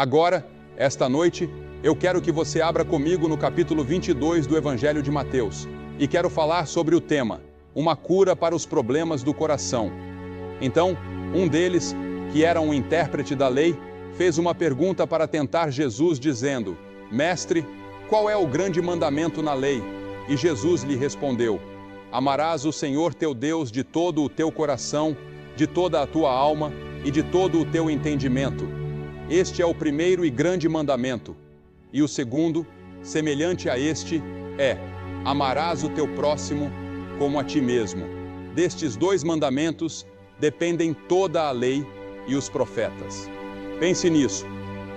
Agora, esta noite, eu quero que você abra comigo no capítulo 22 do Evangelho de Mateus, e quero falar sobre o tema, uma cura para os problemas do coração. Então, um deles, que era um intérprete da lei, fez uma pergunta para tentar Jesus, dizendo: Mestre, qual é o grande mandamento na lei? E Jesus lhe respondeu: Amarás o Senhor teu Deus de todo o teu coração, de toda a tua alma e de todo o teu entendimento. Este é o primeiro e grande mandamento. E o segundo, semelhante a este, é: amarás o teu próximo como a ti mesmo. Destes dois mandamentos dependem toda a lei e os profetas. Pense nisso.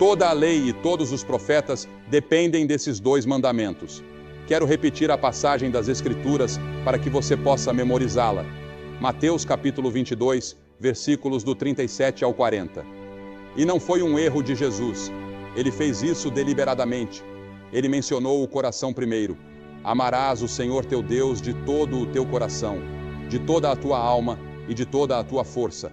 Toda a lei e todos os profetas dependem desses dois mandamentos. Quero repetir a passagem das Escrituras para que você possa memorizá-la. Mateus capítulo 22, versículos do 37 ao 40. E não foi um erro de Jesus. Ele fez isso deliberadamente. Ele mencionou o coração primeiro. Amarás o Senhor teu Deus de todo o teu coração, de toda a tua alma e de toda a tua força.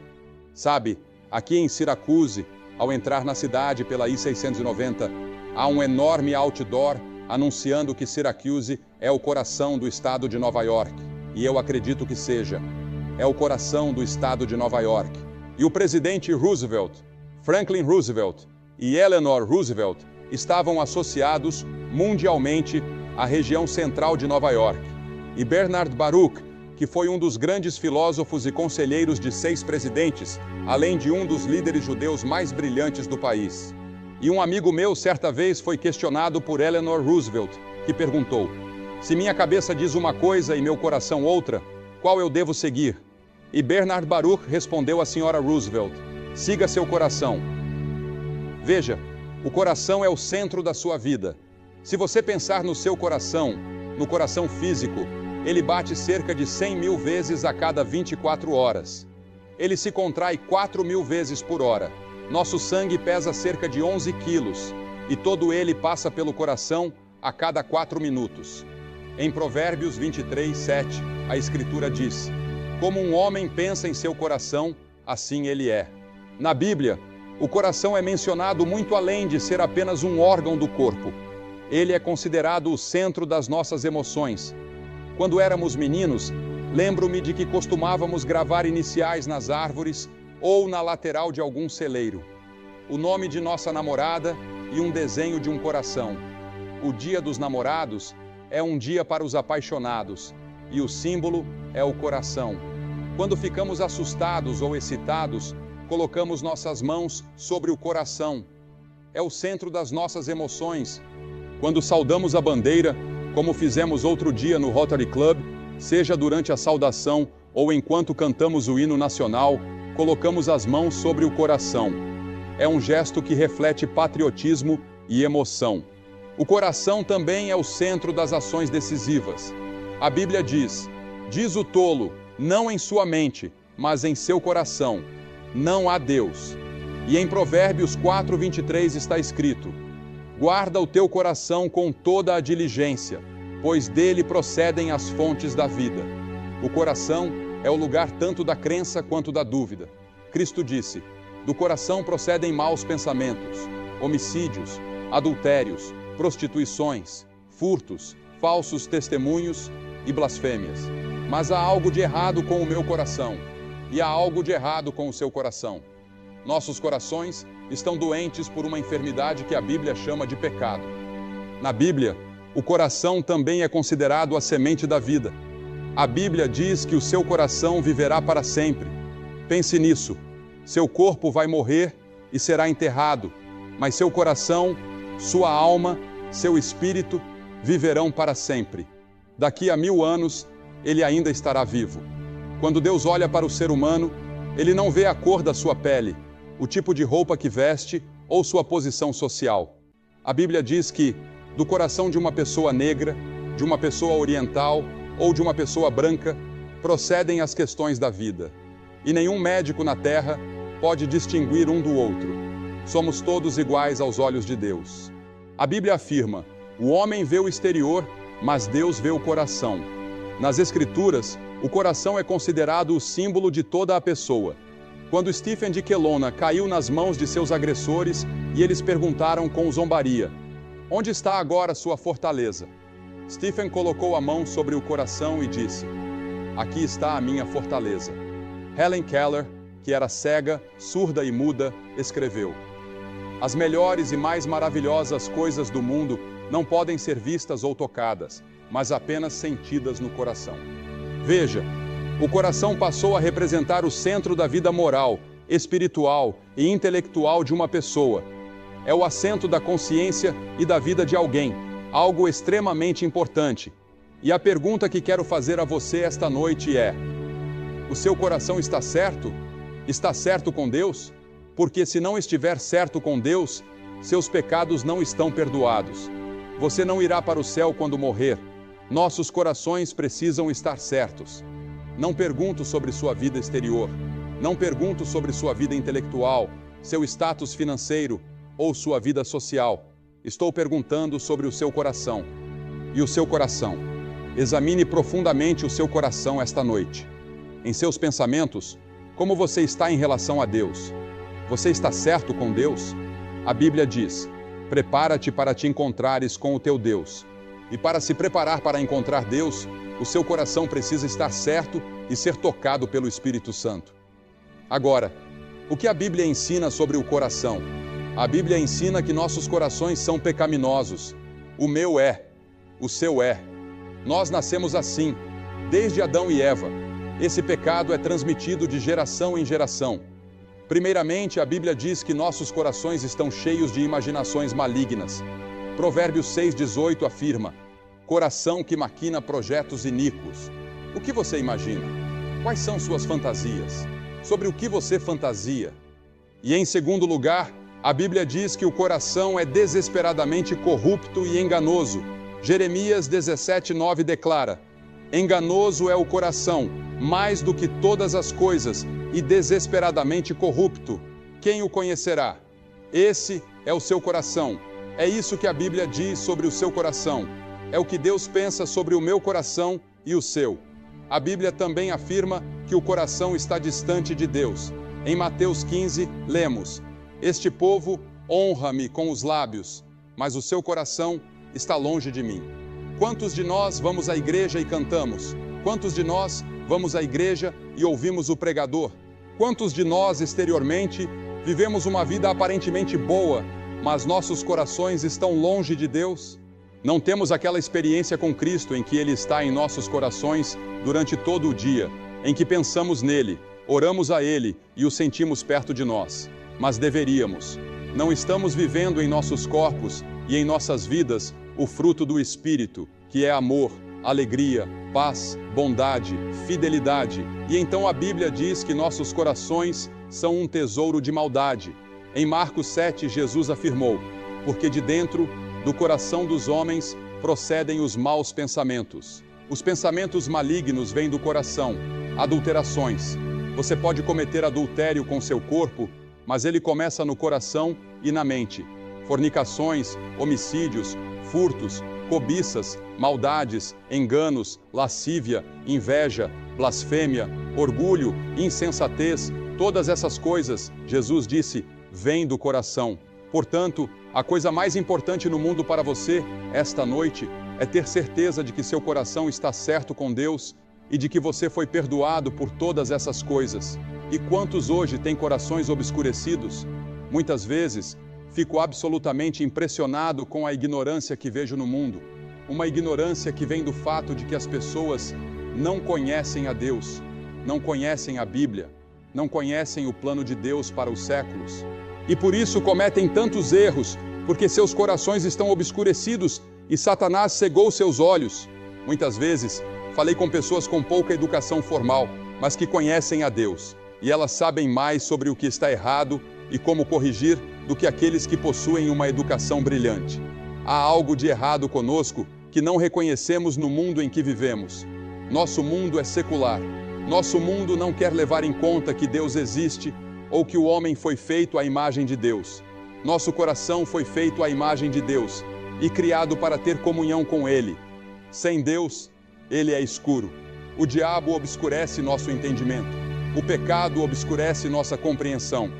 Sabe, aqui em Syracuse, ao entrar na cidade pela I-690, há um enorme outdoor anunciando que Syracuse é o coração do estado de Nova York. E eu acredito que seja. É o coração do estado de Nova York. E o presidente Roosevelt, Franklin Roosevelt e Eleanor Roosevelt estavam associados mundialmente à região central de Nova York. E Bernard Baruch, que foi um dos grandes filósofos e conselheiros de 6 presidentes, além de um dos líderes judeus mais brilhantes do país. E um amigo meu certa vez foi questionado por Eleanor Roosevelt, que perguntou: se minha cabeça diz uma coisa e meu coração outra, qual eu devo seguir? E Bernard Baruch respondeu à senhora Roosevelt: siga seu coração. Veja, o coração é o centro da sua vida. Se você pensar no seu coração, no coração físico, ele bate cerca de 100 mil vezes a cada 24 horas. Ele se contrai 4.000 vezes por hora. Nosso sangue pesa cerca de 11 quilos e todo ele passa pelo coração a cada 4 minutos. Em Provérbios 23, 7, a Escritura diz: como um homem pensa em seu coração, assim ele é. Na Bíblia, o coração é mencionado muito além de ser apenas um órgão do corpo. Ele é considerado o centro das nossas emoções. Quando éramos meninos, lembro-me de que costumávamos gravar iniciais nas árvores ou na lateral de algum celeiro. O nome de nossa namorada e um desenho de um coração. O Dia dos Namorados é um dia para os apaixonados e o símbolo é o coração. Quando ficamos assustados ou excitados, colocamos nossas mãos sobre o coração. É o centro das nossas emoções. Quando saudamos a bandeira, como fizemos outro dia no Rotary Club, seja durante a saudação ou enquanto cantamos o hino nacional, colocamos as mãos sobre o coração. É um gesto que reflete patriotismo e emoção. O coração também é o centro das ações decisivas. A Bíblia diz: diz o tolo, não em sua mente, mas em seu coração, não há Deus. E em Provérbios 4:23 está escrito: guarda o teu coração com toda a diligência, pois dele procedem as fontes da vida. O coração é o lugar tanto da crença quanto da dúvida. Cristo disse: do coração procedem maus pensamentos, homicídios, adultérios, prostituições, furtos, falsos testemunhos e blasfêmias. Mas há algo de errado com o meu coração, e há algo de errado com o seu coração. Nossos corações estão doentes por uma enfermidade que a Bíblia chama de pecado. Na Bíblia, o coração também é considerado a semente da vida. A Bíblia diz que o seu coração viverá para sempre. Pense nisso. Seu corpo vai morrer e será enterrado, mas seu coração, sua alma, seu espírito viverão para sempre. Daqui a 1000 anos, ele ainda estará vivo. Quando Deus olha para o ser humano, ele não vê a cor da sua pele, o tipo de roupa que veste ou sua posição social. A Bíblia diz que, do coração de uma pessoa negra, de uma pessoa oriental ou de uma pessoa branca, procedem as questões da vida. E nenhum médico na terra pode distinguir um do outro. Somos todos iguais aos olhos de Deus. A Bíblia afirma: o homem vê o exterior, mas Deus vê o coração. Nas Escrituras, o coração é considerado o símbolo de toda a pessoa. Quando Stephen de Kelowna caiu nas mãos de seus agressores, e eles perguntaram com zombaria: onde está agora sua fortaleza? Stephen colocou a mão sobre o coração e disse: aqui está a minha fortaleza. Helen Keller, que era cega, surda e muda, escreveu: as melhores e mais maravilhosas coisas do mundo não podem ser vistas ou tocadas, mas apenas sentidas no coração. Veja, o coração passou a representar o centro da vida moral, espiritual e intelectual de uma pessoa. É o assento da consciência e da vida de alguém, algo extremamente importante. E a pergunta que quero fazer a você esta noite é: o seu coração está certo? Está certo com Deus? Porque se não estiver certo com Deus, seus pecados não estão perdoados. Você não irá para o céu quando morrer. Nossos corações precisam estar certos. Não pergunto sobre sua vida exterior. Não pergunto sobre sua vida intelectual, seu status financeiro ou sua vida social. Estou perguntando sobre o seu coração. E o seu coração. Examine profundamente o seu coração esta noite. Em seus pensamentos, como você está em relação a Deus? Você está certo com Deus? A Bíblia diz: prepara-te para te encontrares com o teu Deus. E para se preparar para encontrar Deus, o seu coração precisa estar certo e ser tocado pelo Espírito Santo. Agora, o que a Bíblia ensina sobre o coração? A Bíblia ensina que nossos corações são pecaminosos. O meu é, o seu é. Nós nascemos assim, desde Adão e Eva. Esse pecado é transmitido de geração em geração. Primeiramente, a Bíblia diz que nossos corações estão cheios de imaginações malignas. Provérbios 6,18 afirma: coração que maquina projetos iníquos. O que você imagina? Quais são suas fantasias? Sobre o que você fantasia? E em segundo lugar, a Bíblia diz que o coração é desesperadamente corrupto e enganoso. Jeremias 17,9 declara: enganoso é o coração, mais do que todas as coisas, e desesperadamente corrupto. Quem o conhecerá? Esse é o seu coração. É isso que a Bíblia diz sobre o seu coração. É o que Deus pensa sobre o meu coração e o seu. A Bíblia também afirma que o coração está distante de Deus. Em Mateus 15, lemos: este povo honra-me com os lábios, mas o seu coração está longe de mim. Quantos de nós vamos à igreja e cantamos? Quantos de nós vamos à igreja e ouvimos o pregador? Quantos de nós, exteriormente, vivemos uma vida aparentemente boa, mas nossos corações estão longe de Deus? Não temos aquela experiência com Cristo em que Ele está em nossos corações durante todo o dia, em que pensamos nele, oramos a Ele e o sentimos perto de nós. Mas deveríamos. Não estamos vivendo em nossos corpos e em nossas vidas o fruto do Espírito, que é amor, alegria, paz, bondade, fidelidade. E então a Bíblia diz que nossos corações são um tesouro de maldade. Em Marcos 7, Jesus afirmou: porque de dentro do coração dos homens procedem os maus pensamentos. Os pensamentos malignos vêm do coração. Adulterações. Você pode cometer adultério com seu corpo, mas ele começa no coração e na mente. Fornicações, homicídios, furtos, cobiças, maldades, enganos, lascívia, inveja, blasfêmia, orgulho, insensatez, todas essas coisas, Jesus disse, vêm do coração. Portanto, a coisa mais importante no mundo para você, esta noite, é ter certeza de que seu coração está certo com Deus e de que você foi perdoado por todas essas coisas. E quantos hoje têm corações obscurecidos? Muitas vezes, fico absolutamente impressionado com a ignorância que vejo no mundo. Uma ignorância que vem do fato de que as pessoas não conhecem a Deus, não conhecem a Bíblia, não conhecem o plano de Deus para os séculos. E por isso cometem tantos erros, porque seus corações estão obscurecidos e Satanás cegou seus olhos. Muitas vezes, falei com pessoas com pouca educação formal, mas que conhecem a Deus. E elas sabem mais sobre o que está errado e como corrigir do que aqueles que possuem uma educação brilhante. Há algo de errado conosco que não reconhecemos no mundo em que vivemos. Nosso mundo é secular. Nosso mundo não quer levar em conta que Deus existe ou que o homem foi feito à imagem de Deus. Nosso coração foi feito à imagem de Deus e criado para ter comunhão com Ele. Sem Deus, Ele é escuro. O diabo obscurece nosso entendimento. O pecado obscurece nossa compreensão.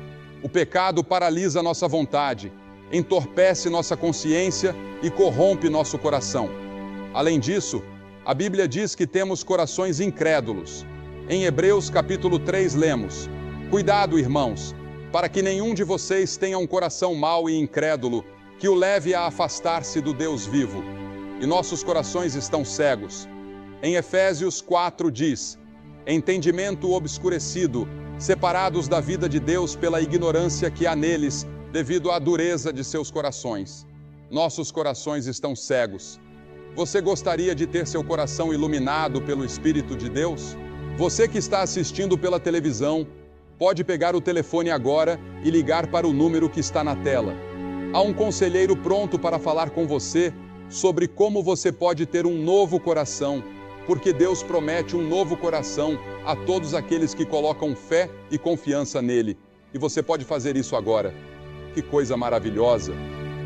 O pecado paralisa nossa vontade. entorpece nossa consciência e corrompe nosso coração. Além disso, a Bíblia diz que temos corações incrédulos. Em Hebreus capítulo 3 lemos: Cuidado, irmãos, para que nenhum de vocês tenha um coração mau e incrédulo, que o leve a afastar-se do Deus vivo. E nossos corações estão cegos. Em Efésios 4 diz: Entendimento obscurecido, separados da vida de Deus pela ignorância que há neles, devido à dureza de seus corações. Nossos corações estão cegos. Você gostaria de ter seu coração iluminado pelo Espírito de Deus? Você que está assistindo pela televisão, pode pegar o telefone agora e ligar para o número que está na tela. Há um conselheiro pronto para falar com você sobre como você pode ter um novo coração, porque Deus promete um novo coração a todos aqueles que colocam fé e confiança nele. E você pode fazer isso agora. Que coisa maravilhosa!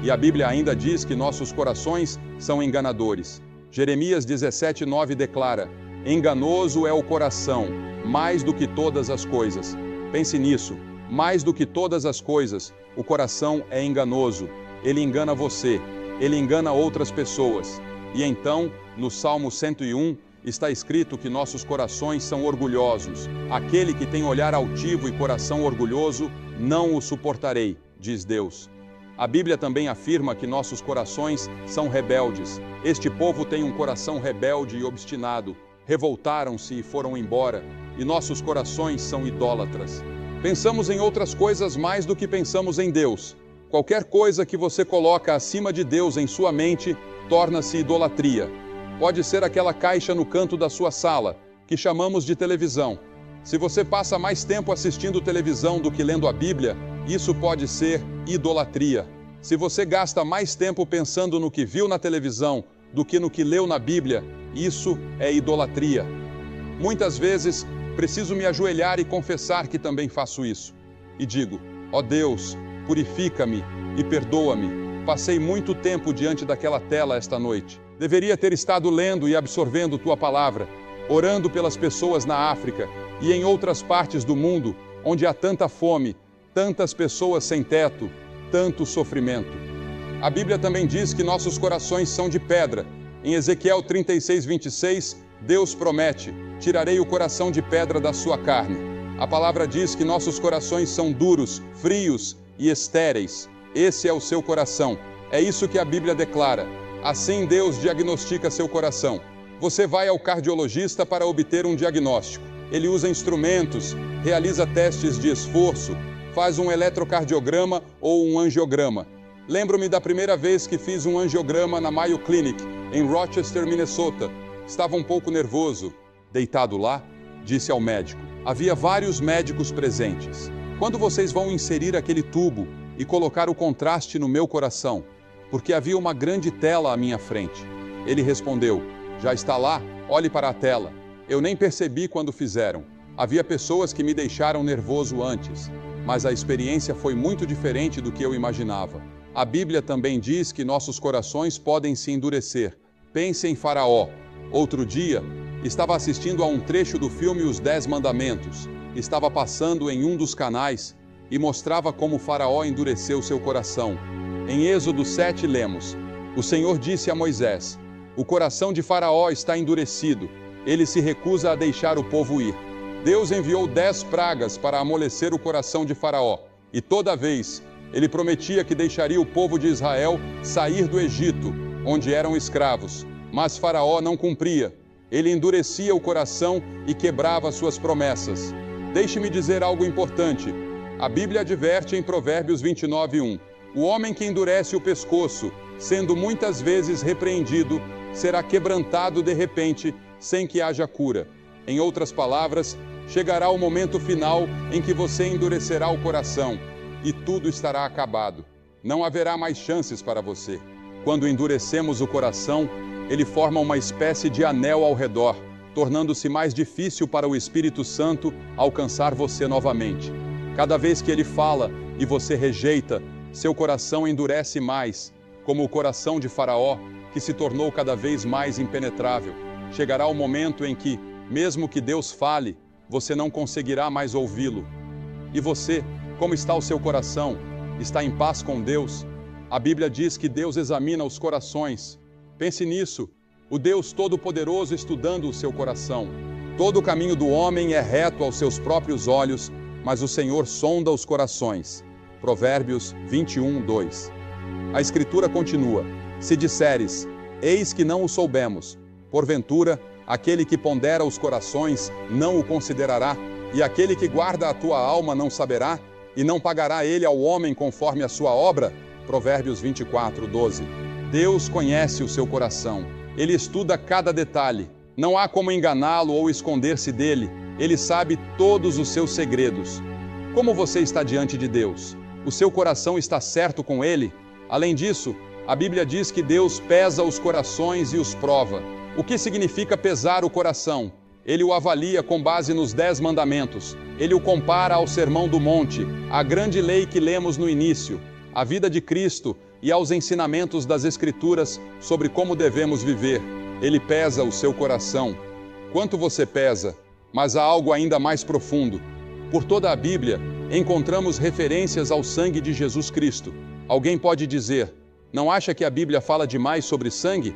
E a Bíblia ainda diz que nossos corações são enganadores. Jeremias 17:9 declara: Enganoso é o coração, mais do que todas as coisas. Pense nisso, mais do que todas as coisas, o coração é enganoso. Ele engana você, ele engana outras pessoas. E então, no Salmo 101, está escrito que nossos corações são orgulhosos. Aquele que tem olhar altivo e coração orgulhoso, não o suportarei, diz Deus. A Bíblia também afirma que nossos corações são rebeldes. Este povo tem um coração rebelde e obstinado. Revoltaram-se e foram embora, e nossos corações são idólatras. Pensamos em outras coisas mais do que pensamos em Deus. Qualquer coisa que você coloca acima de Deus em sua mente, torna-se idolatria. Pode ser aquela caixa no canto da sua sala, que chamamos de televisão. Se você passa mais tempo assistindo televisão do que lendo a Bíblia, isso pode ser idolatria. Se você gasta mais tempo pensando no que viu na televisão do que no que leu na Bíblia, isso é idolatria. Muitas vezes, preciso me ajoelhar e confessar que também faço isso. E digo: ó Deus, purifica-me e perdoa-me. Passei muito tempo diante daquela tela esta noite. Deveria ter estado lendo e absorvendo tua palavra, orando pelas pessoas na África e em outras partes do mundo, onde há tanta fome, tantas pessoas sem teto, tanto sofrimento. A Bíblia também diz que nossos corações são de pedra. Em Ezequiel 36:26, Deus promete: tirarei o coração de pedra da sua carne. A palavra diz que nossos corações são duros, frios e estéreis. Esse é o seu coração. É isso que a Bíblia declara. Assim Deus diagnostica seu coração. Você vai ao cardiologista para obter um diagnóstico. Ele usa instrumentos, realiza testes de esforço, faz um eletrocardiograma ou um angiograma. Lembro-me da primeira vez que fiz um angiograma na Mayo Clinic, em Rochester, Minnesota. Estava um pouco nervoso. Deitado lá, disse ao médico. Havia vários médicos presentes. Quando vocês vão inserir aquele tubo e colocar o contraste no meu coração? Porque havia uma grande tela à minha frente. Ele respondeu: já está lá, olhe para a tela. Eu nem percebi quando fizeram. Havia pessoas que me deixaram nervoso antes, mas a experiência foi muito diferente do que eu imaginava. A Bíblia também diz que nossos corações podem se endurecer. Pense em Faraó. Outro dia, estava assistindo a um trecho do filme Os 10 Mandamentos. Estava passando em um dos canais e mostrava como Faraó endureceu seu coração. Em Êxodo 7 lemos: o Senhor disse a Moisés: o coração de Faraó está endurecido, ele se recusa a deixar o povo ir. Deus enviou 10 pragas para amolecer o coração de Faraó, e toda vez ele prometia que deixaria o povo de Israel sair do Egito, onde eram escravos. Mas Faraó não cumpria, ele endurecia o coração e quebrava suas promessas. Deixe-me dizer algo importante. A Bíblia adverte em Provérbios 29:1. O homem que endurece o pescoço, sendo muitas vezes repreendido, será quebrantado de repente, sem que haja cura. Em outras palavras, chegará o momento final em que você endurecerá o coração e tudo estará acabado. Não haverá mais chances para você. Quando endurecemos o coração, ele forma uma espécie de anel ao redor, tornando-se mais difícil para o Espírito Santo alcançar você novamente. Cada vez que ele fala e você rejeita, seu coração endurece mais, como o coração de Faraó, que se tornou cada vez mais impenetrável. Chegará o momento em que, mesmo que Deus fale, você não conseguirá mais ouvi-lo. E você, como está o seu coração? Está em paz com Deus? A Bíblia diz que Deus examina os corações. Pense nisso, o Deus Todo-Poderoso estudando o seu coração. Todo o caminho do homem é reto aos seus próprios olhos, mas o Senhor sonda os corações. Provérbios 21, 2. A Escritura continua: se disseres, eis que não o soubemos, porventura, aquele que pondera os corações não o considerará, e aquele que guarda a tua alma não saberá, e não pagará ele ao homem conforme a sua obra? Provérbios 24, 12. Deus conhece o seu coração. Ele estuda cada detalhe. Não há como enganá-lo ou esconder-se dele. Ele sabe todos os seus segredos. Como você está diante de Deus? O seu coração está certo com ele? Além disso, a Bíblia diz que Deus pesa os corações e os prova. O que significa pesar o coração? Ele o avalia com base nos 10 mandamentos. Ele o compara ao Sermão do Monte, à grande lei que lemos no início, à vida de Cristo e aos ensinamentos das Escrituras sobre como devemos viver. Ele pesa o seu coração. Quanto você pesa? Mas há algo ainda mais profundo. Por toda a Bíblia, encontramos referências ao sangue de Jesus Cristo. Alguém pode dizer, não acha que a Bíblia fala demais sobre sangue?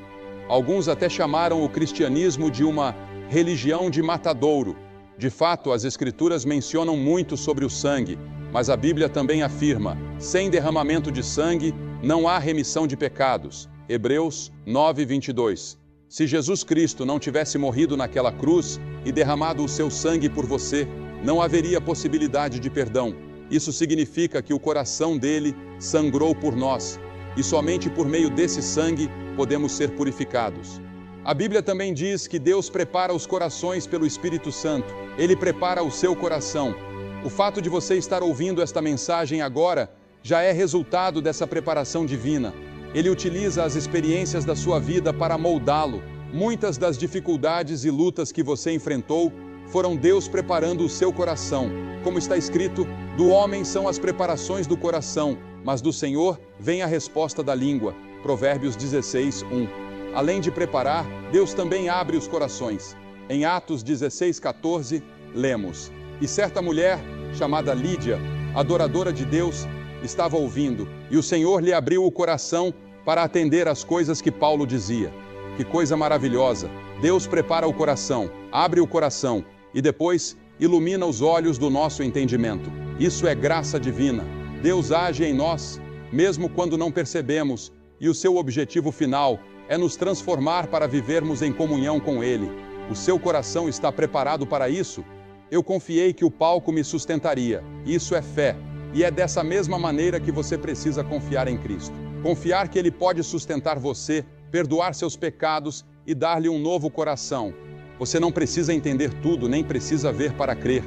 Alguns até chamaram o cristianismo de uma religião de matadouro. De fato, as Escrituras mencionam muito sobre o sangue, mas a Bíblia também afirma, sem derramamento de sangue, não há remissão de pecados. Hebreus 9, 22. Se Jesus Cristo não tivesse morrido naquela cruz e derramado o seu sangue por você, não haveria possibilidade de perdão. Isso significa que o coração dele sangrou por nós, e somente por meio desse sangue podemos ser purificados. A Bíblia também diz que Deus prepara os corações pelo Espírito Santo. Ele prepara o seu coração. O fato de você estar ouvindo esta mensagem agora já é resultado dessa preparação divina. Ele utiliza as experiências da sua vida para moldá-lo. Muitas das dificuldades e lutas que você enfrentou foram Deus preparando o seu coração. Como está escrito, do homem são as preparações do coração, mas do Senhor vem a resposta da língua. Provérbios 16, 1. Além de preparar, Deus também abre os corações. Em Atos 16, 14, lemos: e certa mulher, chamada Lídia, adoradora de Deus, estava ouvindo, e o Senhor lhe abriu o coração para atender às coisas que Paulo dizia. Que coisa maravilhosa! Deus prepara o coração, abre o coração e depois ilumina os olhos do nosso entendimento. Isso é graça divina. Deus age em nós, mesmo quando não percebemos, e o seu objetivo final é nos transformar para vivermos em comunhão com Ele. O seu coração está preparado para isso? Eu confiei que o palco me sustentaria. Isso é fé. E é dessa mesma maneira que você precisa confiar em Cristo. Confiar que Ele pode sustentar você, perdoar seus pecados e dar-lhe um novo coração. Você não precisa entender tudo, nem precisa ver para crer.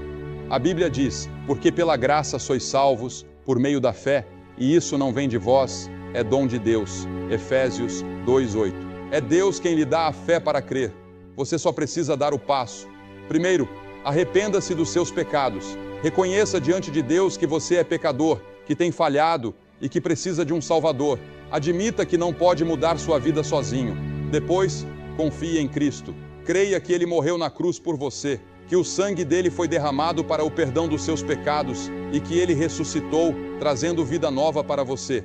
A Bíblia diz, porque pela graça sois salvos, por meio da fé, e isso não vem de vós, é dom de Deus. Efésios 2:8. É Deus quem lhe dá a fé para crer. Você só precisa dar o passo. Primeiro, arrependa-se dos seus pecados. Reconheça diante de Deus que você é pecador, que tem falhado e que precisa de um Salvador. Admita que não pode mudar sua vida sozinho. Depois, confie em Cristo. Creia que Ele morreu na cruz por você, que o sangue dele foi derramado para o perdão dos seus pecados e que Ele ressuscitou, trazendo vida nova para você.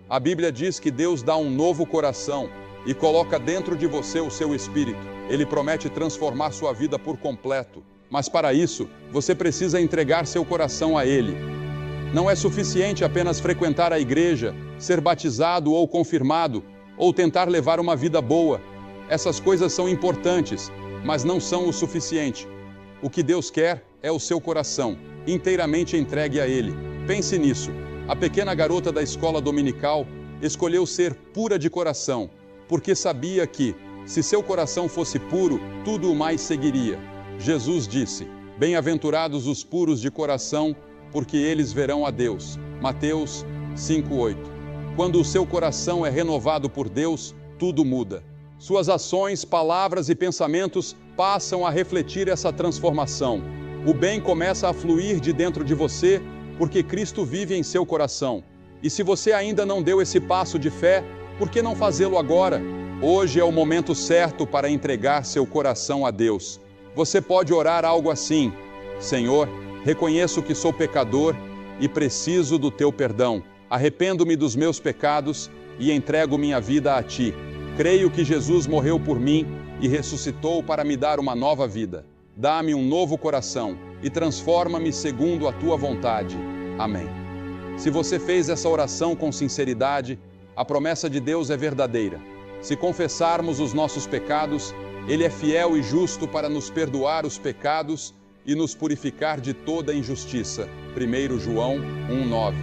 A Bíblia diz que Deus dá um novo coração e coloca dentro de você o seu espírito. Ele promete transformar sua vida por completo. Mas para isso, você precisa entregar seu coração a Ele. Não é suficiente apenas frequentar a igreja, ser batizado ou confirmado, ou tentar levar uma vida boa. Essas coisas são importantes, mas não são o suficiente. O que Deus quer é o seu coração, inteiramente entregue a Ele. Pense nisso. A pequena garota da escola dominical escolheu ser pura de coração, porque sabia que, se seu coração fosse puro, tudo o mais seguiria. Jesus disse, bem-aventurados os puros de coração, porque eles verão a Deus. Mateus 5:8. Quando o seu coração é renovado por Deus, tudo muda. Suas ações, palavras e pensamentos passam a refletir essa transformação. O bem começa a fluir de dentro de você, porque Cristo vive em seu coração. E se você ainda não deu esse passo de fé, por que não fazê-lo agora? Hoje é o momento certo para entregar seu coração a Deus. Você pode orar algo assim: Senhor, reconheço que sou pecador e preciso do teu perdão. Arrependo-me dos meus pecados e entrego minha vida a Ti. Creio que Jesus morreu por mim e ressuscitou para me dar uma nova vida. Dá-me um novo coração e transforma-me segundo a Tua vontade. Amém. Se você fez essa oração com sinceridade, a promessa de Deus é verdadeira. Se confessarmos os nossos pecados, Ele é fiel e justo para nos perdoar os pecados e nos purificar de toda injustiça. 1 João 1,9.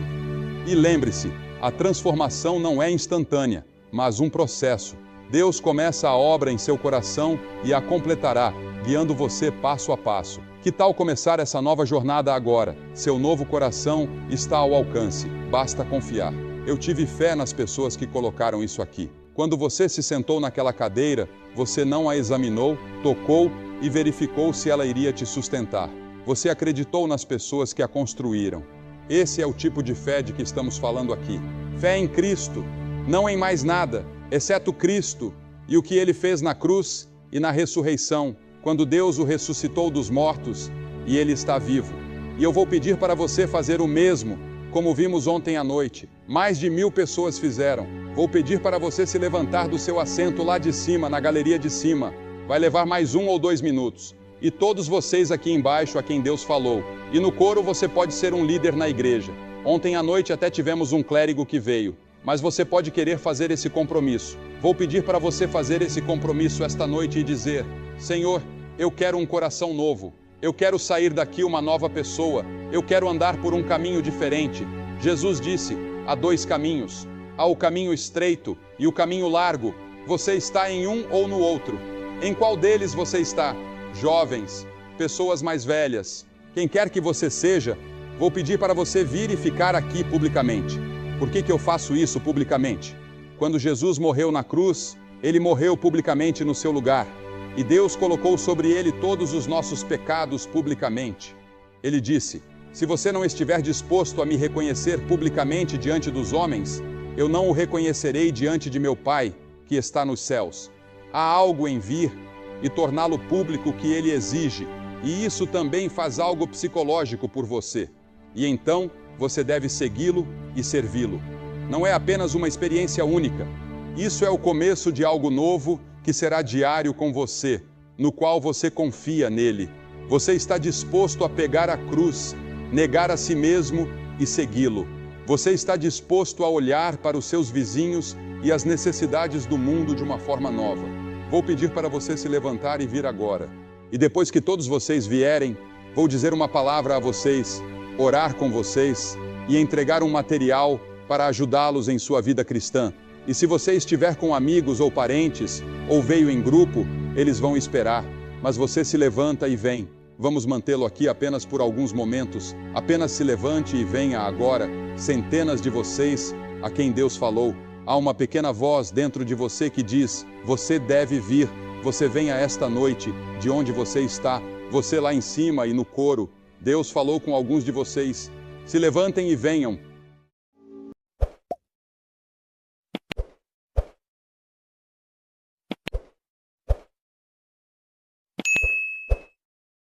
E lembre-se, a transformação não é instantânea, mas um processo. Deus começa a obra em seu coração e a completará, guiando você passo a passo. Que tal começar essa nova jornada agora? Seu novo coração está ao alcance, basta confiar. Eu tive fé nas pessoas que colocaram isso aqui. Quando você se sentou naquela cadeira, você não a examinou, tocou e verificou se ela iria te sustentar. Você acreditou nas pessoas que a construíram. Esse é o tipo de fé de que estamos falando aqui. Fé em Cristo, não em mais nada, exceto Cristo e o que Ele fez na cruz e na ressurreição, quando Deus o ressuscitou dos mortos e Ele está vivo. E eu vou pedir para você fazer o mesmo, como vimos ontem à noite. Mais de 1000 pessoas fizeram. Vou pedir para você se levantar do seu assento lá de cima, na galeria de cima. Vai levar mais 1 ou 2 minutos. E todos vocês aqui embaixo a quem Deus falou. E no coro você pode ser um líder na igreja. Ontem à noite até tivemos um clérigo que veio. Mas você pode querer fazer esse compromisso. Vou pedir para você fazer esse compromisso esta noite e dizer: Senhor, eu quero um coração novo. Eu quero sair daqui uma nova pessoa. Eu quero andar por um caminho diferente. Jesus disse: há 2 caminhos. Há o caminho estreito e o caminho largo. Você está em um ou no outro. Em qual deles você está? Jovens, pessoas mais velhas, quem quer que você seja, vou pedir para você vir e ficar aqui publicamente. Por que eu faço isso publicamente? Quando Jesus morreu na cruz, Ele morreu publicamente no seu lugar. E Deus colocou sobre Ele todos os nossos pecados publicamente. Ele disse: se você não estiver disposto a me reconhecer publicamente diante dos homens, eu não o reconhecerei diante de meu Pai, que está nos céus. Há algo em vir e torná-lo público que Ele exige, e isso também faz algo psicológico por você. E então, você deve segui-lo e servi-lo. Não é apenas uma experiência única. Isso é o começo de algo novo que será diário com você, no qual você confia nele. Você está disposto a pegar a cruz, negar a si mesmo e segui-lo. Você está disposto a olhar para os seus vizinhos e as necessidades do mundo de uma forma nova. Vou pedir para você se levantar e vir agora. E depois que todos vocês vierem, vou dizer uma palavra a vocês, orar com vocês e entregar um material para ajudá-los em sua vida cristã. E se você estiver com amigos ou parentes, ou veio em grupo, eles vão esperar. Mas você se levanta e vem. Vamos mantê-lo aqui apenas por alguns momentos. Apenas se levante e venha agora, centenas de vocês a quem Deus falou. Há uma pequena voz dentro de você que diz: você deve vir. Você venha esta noite, de onde você está. Você lá em cima e no coro. Deus falou com alguns de vocês. Se levantem e venham.